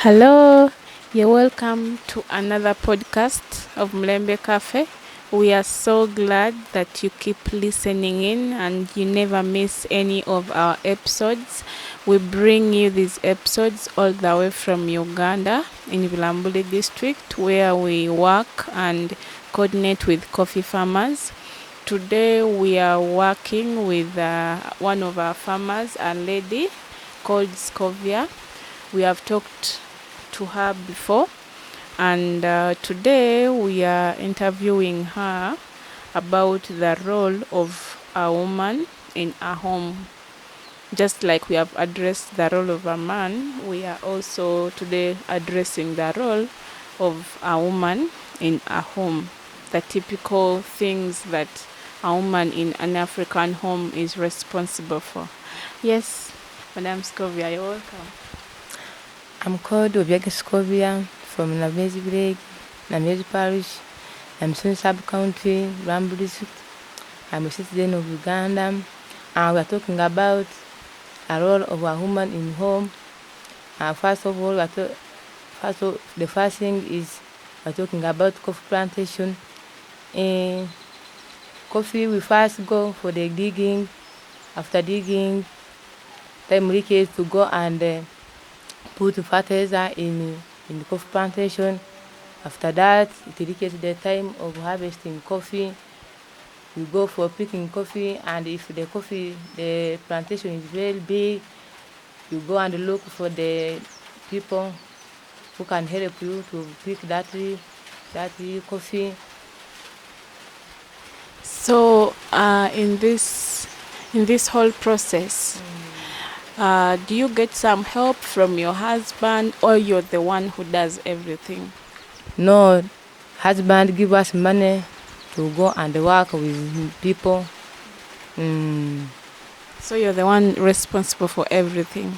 Hello, you're welcome to another podcast of Mulembe Cafe. We are so glad that you keep listening in and you never miss any of our episodes. We bring you these episodes all the way from Uganda in Mulembe district where we work and coordinate with coffee farmers. Today we are working with one of our farmers, a lady called Scovia. We have talked to her before, and today we are interviewing her about the role of a woman in a home. Just like we have addressed the role of a man, we are also today addressing the role of a woman in a home. The typical things that a woman in an African home is responsible for. Yes, Madam Scovia, you're welcome. I'm called Scovia from Namezi Village, Namezi Parish. I'm in sub-county, Rambu district. I'm a citizen of Uganda. And we are talking about a role of a woman in home. First of all, the first thing is we're talking about coffee plantation. Coffee, we first go for the digging. After digging, time reaches to go and put fertilizer in the coffee plantation. After that, it reaches the time of harvesting coffee. We go for picking coffee, and if the plantation is very big, you go and look for the people who can help you to pick that coffee. So in this whole process, do you get some help from your husband, or you're the one who does everything? No, husband give us money to go and work with people. So you're the one responsible for everything.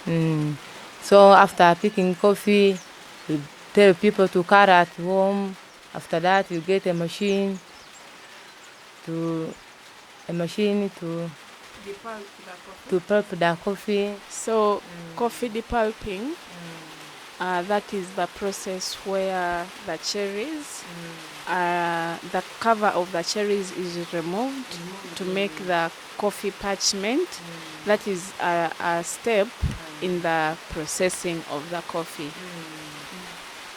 Yes. So after picking coffee, we tell people to carry at home. After that, you get a machine to pulp the coffee. So coffee depulping, that is the process where the cherries, the cover of the cherries is removed to make the coffee parchment. That is a step in the processing of the coffee.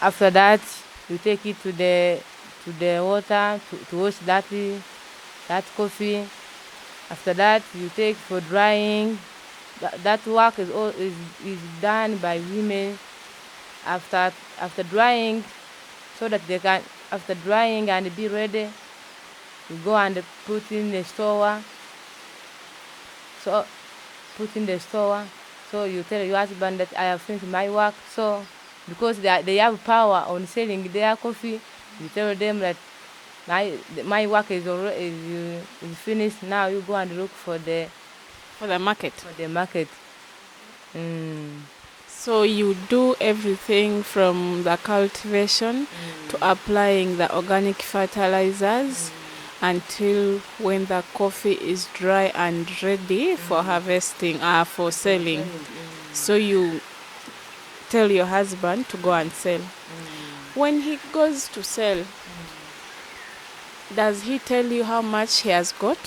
After that, you take it to the water to wash that coffee. After that, you take for drying. That work is done by women. After drying, so that they can, after drying and be ready, you go and put in the store. So you tell your husband that I have finished my work. So because they have power on selling their coffee, you tell them that my work is finished. Now you go and look for the market. So you do everything from the cultivation to applying the organic fertilizers until when the coffee is dry and ready for harvesting, for selling. So you tell your husband to go and sell. When he goes to sell, does he tell you how much he has got?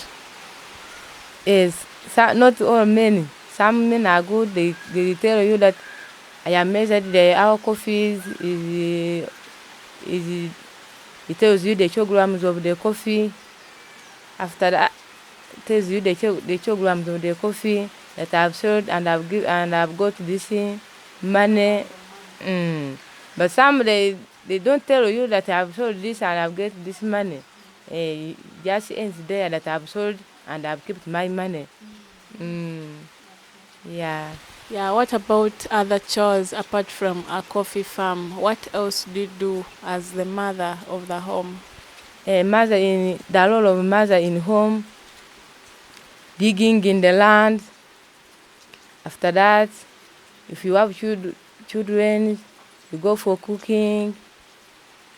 Yes, not all men. Some men are good. They tell you that I have measured our coffees. It tells you the kilograms of the coffee. After that, it tells you the kilograms of the coffee that I've sold and I've got this money. But some they don't tell you that I've sold this and I've got this money. Just ends there that I've sold and I've kept my money. Yeah. Yeah, what about other chores apart from a coffee farm? What else do you do as the mother of the home? The role of mother in home, digging in the land. After that, if you have children, you go for cooking,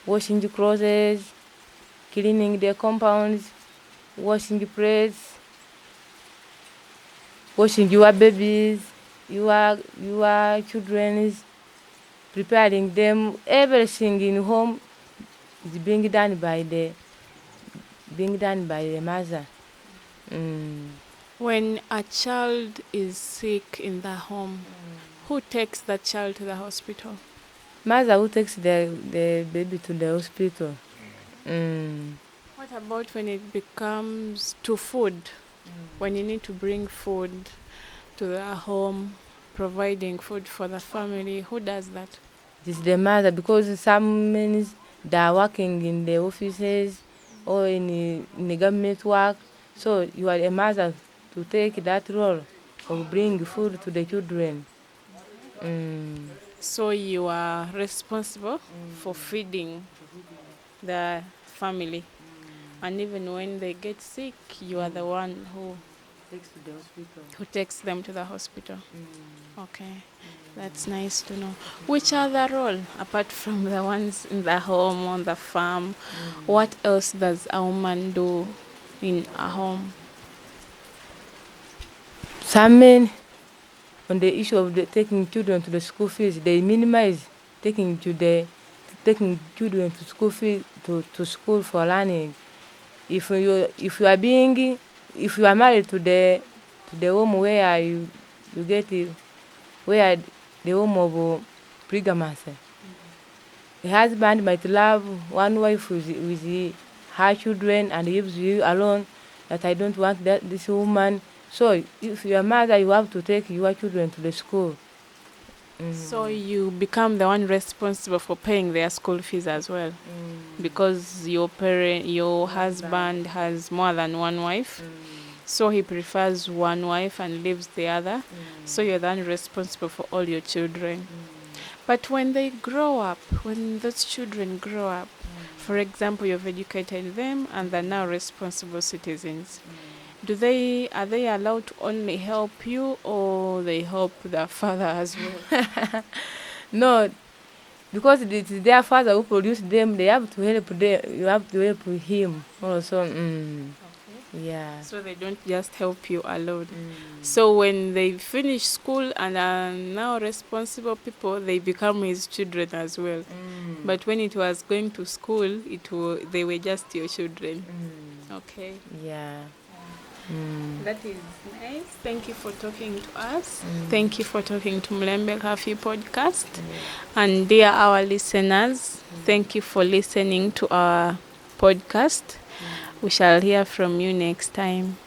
washing the clothes, cleaning the compounds, washing the plates, washing your babies. your children is preparing them. Everything in home is being done by the mother. When a child is sick in the home, who takes the child to the hospital? Mother who takes the baby to the hospital. What about when it becomes to food? When you need to bring food to the home, providing food for the family, who does that? It is the mother, because some men they are working in the offices or in the government work. So you are a mother to take that role of bring food to the children. So you are responsible for feeding the family. And even when they get sick, you are the one who takes them to the hospital. Okay, that's nice to know. Which other role, apart from the ones in the home, on the farm, what else does a woman do in a home? Some men, on the issue of taking children to the school fees, they minimize taking children to school fees to school for learning. If you are married to the home where you get it, where the home of pregnancy, the husband might love one wife with her children and leaves you alone. That I don't want this woman. So if you are mother, you have to take your children to the school. So you become the one responsible for paying their school fees as well, because your husband has more than one wife, so he prefers one wife and leaves the other. So you're the one responsible for all your children. But when they grow up, when those children grow up, for example, you've educated them and they're now responsible citizens. Are they allowed to only help you, or they help their father as well? No, because it is their father who produced them. They have to help them. You have to help him also. Yeah. So they don't just help you alone. So when they finish school and are now responsible people, they become his children as well. But when it was going to school, they were just your children. Okay. Yeah. That is nice. Thank you for talking to us. Thank you for talking to Mulembe Cafe podcast. And dear our listeners, thank you for listening to our podcast. We shall hear from you next time.